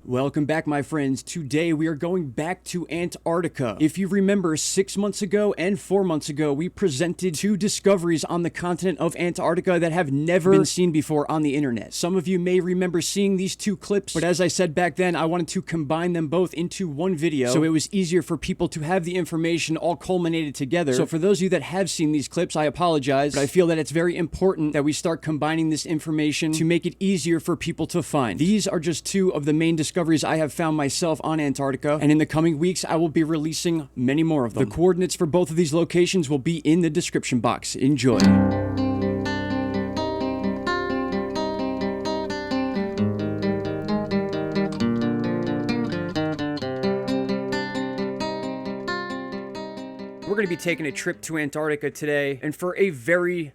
Welcome back, my friends. Today we are going back to Antarctica. If you remember, 6 months ago and 4 months ago, we presented 2 discoveries on the continent of Antarctica that have never been seen before on the internet. Some of you may remember seeing these 2 clips, but as I said back then, I wanted to combine them both into one video so it was easier for people to have the information all culminated together. So for those of you that have seen these clips, I apologize, but I feel that it's very important that we start combining this information to make it easier for people to find. These are just 2 of the main discoveries I have found myself on Antarctica, and in the coming weeks I will be releasing many more of them. The coordinates for both of these locations will be in the description box. Enjoy. We're going to be taking a trip to Antarctica today, and for a very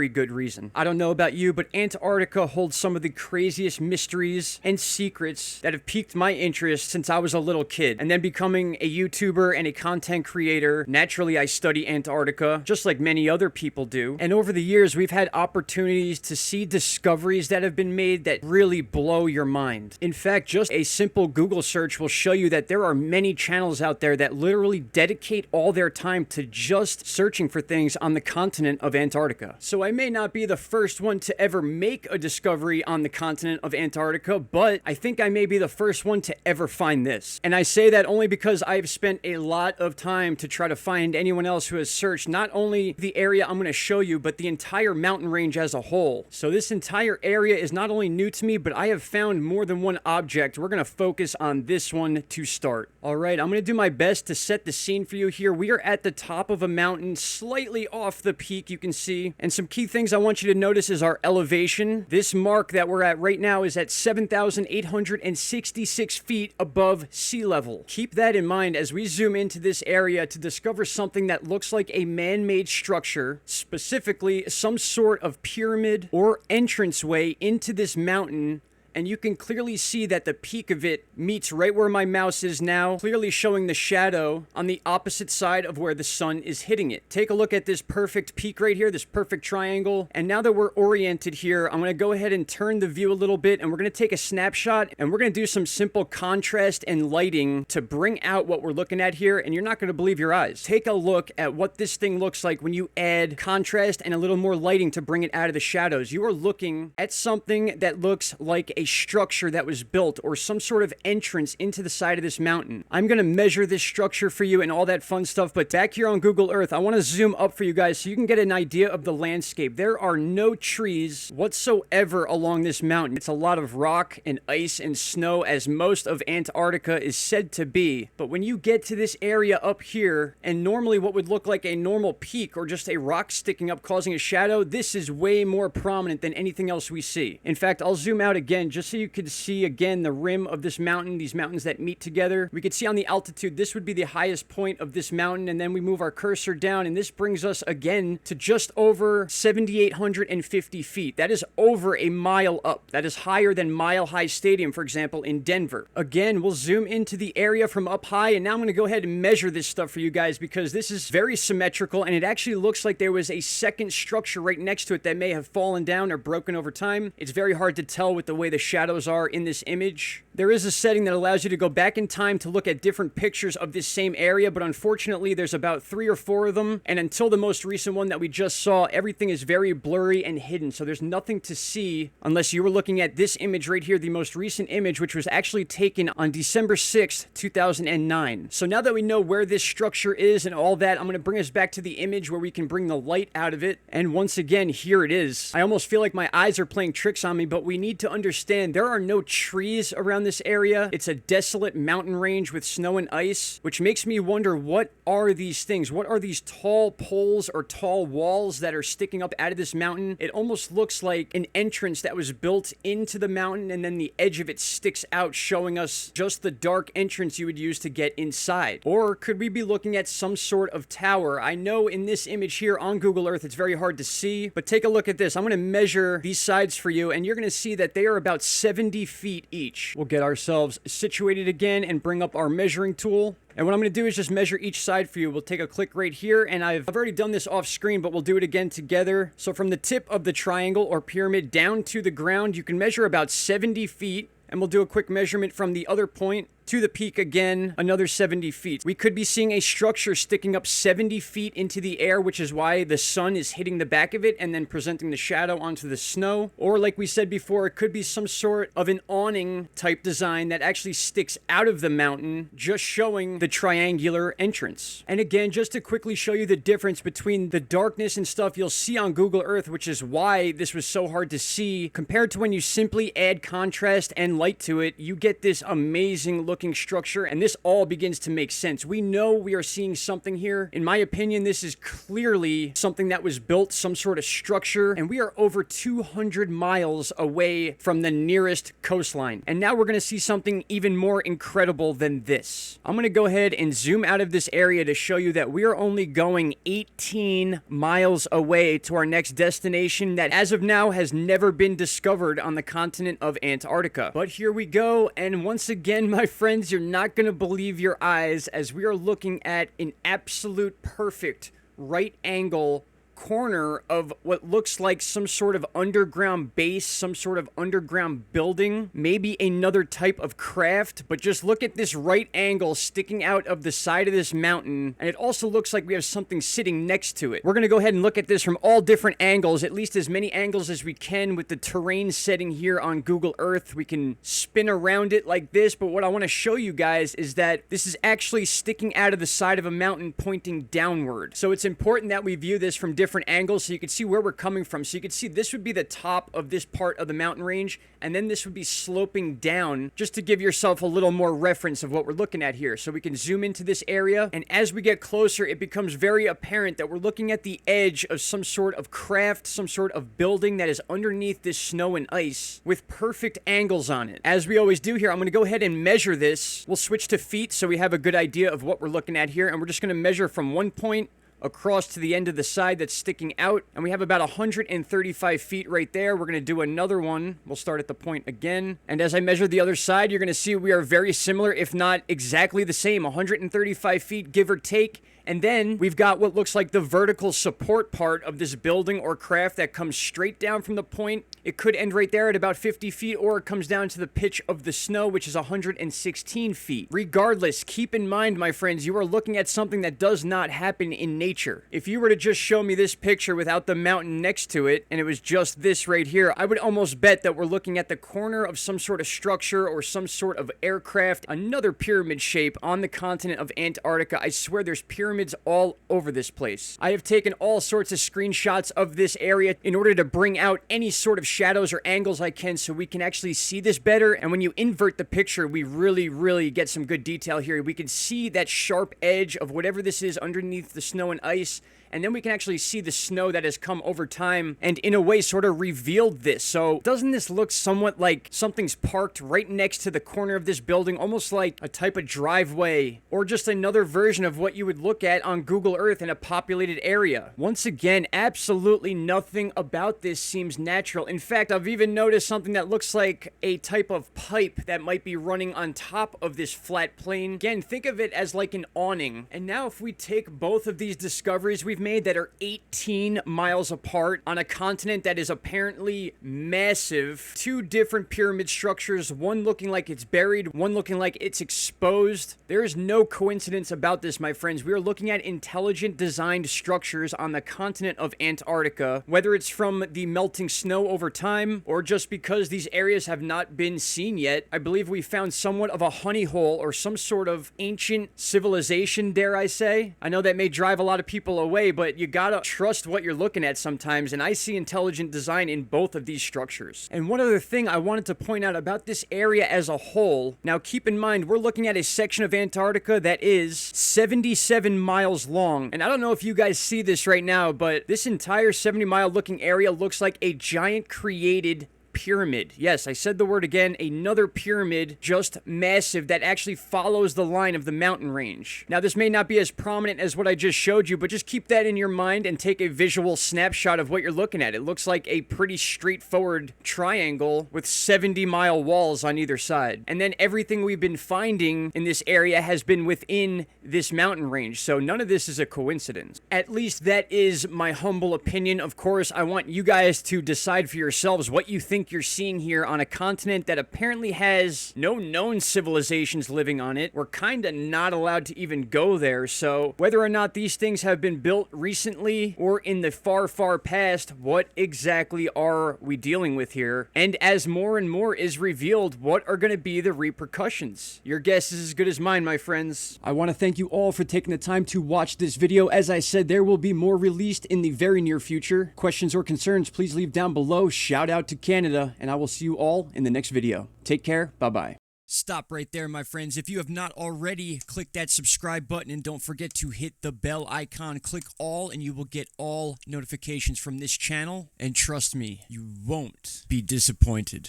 good reason. I don't know about you, but Antarctica holds some of the craziest mysteries and secrets that have piqued my interest since I was a little kid. And then becoming a YouTuber and a content creator, naturally I study Antarctica, just like many other people do. And over the years, we've had opportunities to see discoveries that have been made that really blow your mind. In fact, just a simple Google search will show you that there are many channels out there that literally dedicate all their time to just searching for things on the continent of Antarctica. So I may not be the first one to ever make a discovery on the continent of Antarctica, but I think I may be the first one to ever find this. And I say that only because I've spent a lot of time to try to find anyone else who has searched not only the area I'm going to show you, but the entire mountain range as a whole. So this entire area is not only new to me, but I have found more than one object. We're going to focus on this one to start. All right, I'm going to do my best to set the scene for you here. We are at the top of a mountain, slightly off the peak, you can see. And some key things I want you to notice is our elevation. This mark that we're at right now is at 7,866 feet above sea level. Keep that in mind as we zoom into this area to discover something that looks like a man-made structure, specifically some sort of pyramid or entranceway into this mountain. And you can clearly see that the peak of it meets right where my mouse is now, clearly showing the shadow on the opposite side of where the sun is hitting it. Take a look at this perfect peak right here, this perfect triangle. And now that we're oriented here, I'm going to go ahead and turn the view a little bit, and we're going to take a snapshot, and we're going to do some simple contrast and lighting to bring out what we're looking at here, and you're not going to believe your eyes. Take a look at what this thing looks like when you add contrast and a little more lighting to bring it out of the shadows. You are looking at something that looks like a structure that was built or some sort of entrance into the side of this mountain. I'm going to measure this structure for you and all that fun stuff, but back here on Google Earth, I want to zoom up for you guys so you can get an idea of the landscape. There are no trees whatsoever along this mountain. It's a lot of rock and ice and snow, as most of Antarctica is said to be. But when you get to this area up here, and normally what would look like a normal peak or just a rock sticking up causing a shadow, this is way more prominent than anything else we see. In fact, I'll zoom out again just so you could see again the rim of this mountain, these mountains that meet together. We could see on the altitude, this would be the highest point of this mountain, and then we move our cursor down, and this brings us again to just over 7,850 feet. That is over a mile up. That is higher than Mile High Stadium, for example, in Denver. Again, we'll zoom into the area from up high, and now I'm going to go ahead and measure this stuff for you guys because this is very symmetrical, and it actually looks like there was a second structure right next to it that may have fallen down or broken over time. It's very hard to tell with the way the shadows are in this image. There is a setting that allows you to go back in time to look at different pictures of this same area, but unfortunately there's about 3 or 4 of them, and until the most recent one that we just saw, everything is very blurry and hidden, so there's nothing to see unless you were looking at this image right here, the most recent image, which was actually taken on December 6th, 2009. So now that we know where this structure is and all that, I'm going to bring us back to the image where we can bring the light out of it, and once again, here it is. I almost feel like my eyes are playing tricks on me, but we need to understand there are no trees around this area. It's a desolate mountain range with snow and ice, which makes me wonder, what are these things? What are these tall poles or tall walls that are sticking up out of this mountain? It almost looks like an entrance that was built into the mountain, and then the edge of it sticks out, showing us just the dark entrance you would use to get inside. Or could we be looking at some sort of tower? I know in this image here on Google Earth, it's very hard to see, but take a look at this. I'm going to measure these sides for you, and you're going to see that they are about 70 feet each. We'll get ourselves situated again and bring up our measuring tool. And what I'm going to do is just measure each side for you. We'll take a click right here, and I've already done this off screen, but we'll do it again together. So from the tip of the triangle or pyramid down to the ground, you can measure about 70 feet. and we'll do a quick measurement from the other point to the peak again, another 70 feet. We could be seeing a structure sticking up 70 feet into the air, which is why the sun is hitting the back of it and then presenting the shadow onto the snow. Or like we said before, it could be some sort of an awning type design that actually sticks out of the mountain, just showing the triangular entrance. And again, just to quickly show you the difference between the darkness and stuff you'll see on Google Earth, which is why this was so hard to see, compared to when you simply add contrast and light to it, you get this amazing looking structure, and this all begins to make sense. We know we are seeing something here. In my opinion, this is clearly something that was built, some sort of structure, and we are over 200 miles away from the nearest coastline. And now we're going to see something even more incredible than this. I'm going to go ahead and zoom out of this area to show you that we are only going 18 miles away to our next destination that as of now has never been discovered on the continent of Antarctica. But here we go, and once again, my friends, you're not going to believe your eyes as we are looking at an absolute perfect right angle corner of what looks like some sort of underground base, some sort of underground building, maybe another type of craft, but just look at this right angle sticking out of the side of this mountain, and it also looks like we have something sitting next to it. We're going to go ahead and look at this from all different angles, at least as many angles as we can with the terrain setting here on Google Earth. We can spin around it like this, but what I want to show you guys is that this is actually sticking out of the side of a mountain pointing downward. So it's important that we view this from different angles so you can see where we're coming from. So you can see this would be the top of this part of the mountain range, and then this would be sloping down, just to give yourself a little more reference of what we're looking at here. So we can zoom into this area, and as we get closer, it becomes very apparent that we're looking at the edge of some sort of craft, some sort of building that is underneath this snow and ice with perfect angles on it. As we always do here, I'm going to go ahead and measure this. We'll switch to feet so we have a good idea of what we're looking at here, and we're just going to measure from one point across to the end of the side that's sticking out, and we have about 135 feet right there. We're going to do another one. We'll start at the point again, and as I measure the other side, you're going to see we are very similar, if not exactly the same, 135 feet give or take. And then we've got what looks like the vertical support part of this building or craft that comes straight down from the point. It could end right there at about 50 feet, or it comes down to the pitch of the snow, which is 116 feet. Regardless, keep in mind, my friends, you are looking at something that does not happen in nature. If you were to just show me this picture without the mountain next to it, and it was just this right here, I would almost bet that we're looking at the corner of some sort of structure or some sort of aircraft, another pyramid shape on the continent of Antarctica. I swear there's pyramids all over this place. I have taken all sorts of screenshots of this area in order to bring out any sort of shadows or angles I can so we can actually see this better. And when you invert the picture, we really get some good detail here. We can see that sharp edge of whatever this is underneath the snow and ice. And then we can actually see the snow that has come over time and in a way sort of revealed this. So doesn't this look somewhat like something's parked right next to the corner of this building, almost like a type of driveway or just another version of what you would look at on Google Earth in a populated area? Once again, absolutely nothing about this seems natural. In fact, I've even noticed something that looks like a type of pipe that might be running on top of this flat plane. Again, think of it as like an awning. And now if we take both of these discoveries we've made that are 18 miles apart on a continent that is apparently massive, two different pyramid structures, one looking like it's buried, one looking like it's exposed. There is no coincidence about this, my friends. We are looking at intelligent designed structures on the continent of Antarctica, whether it's from the melting snow over time or just because these areas have not been seen yet. I believe we found somewhat of a honey hole or some sort of ancient civilization, dare I say. I know that may drive a lot of people away, but you gotta trust what you're looking at sometimes, and I see intelligent design in both of these structures. And one other thing I wanted to point out about this area as a whole, now keep in mind, we're looking at a section of Antarctica that is 77 miles long, and I don't know if you guys see this right now, but this entire 70-mile looking area looks like a giant created pyramid. Yes, I said the word again, another pyramid, just massive, that actually follows the line of the mountain range. Now, this may not be as prominent as what I just showed you, but just keep that in your mind and take a visual snapshot of what you're looking at. It looks like a pretty straightforward triangle with 70-mile walls on either side. And then everything we've been finding in this area has been within this mountain range, so none of this is a coincidence. At least that is my humble opinion. Of course, I want you guys to decide for yourselves what you think think you're seeing here on a continent that apparently has no known civilizations living on it. We're kinda not allowed to even go there, so whether or not these things have been built recently or in the far, far past, what exactly are we dealing with here? And as more and more is revealed, what are gonna be the repercussions? Your guess is as good as mine, my friends. I want to thank you all for taking the time to watch this video. As I said, there will be more released in the very near future. Questions or concerns, please leave down below. Shout out to Canada, and I will see you all in the next video. Take care. Bye-bye. Stop right there, my friends. If you have not already, click that subscribe button and don't forget to hit the bell icon. Click all and you will get all notifications from this channel. And trust me, you won't be disappointed.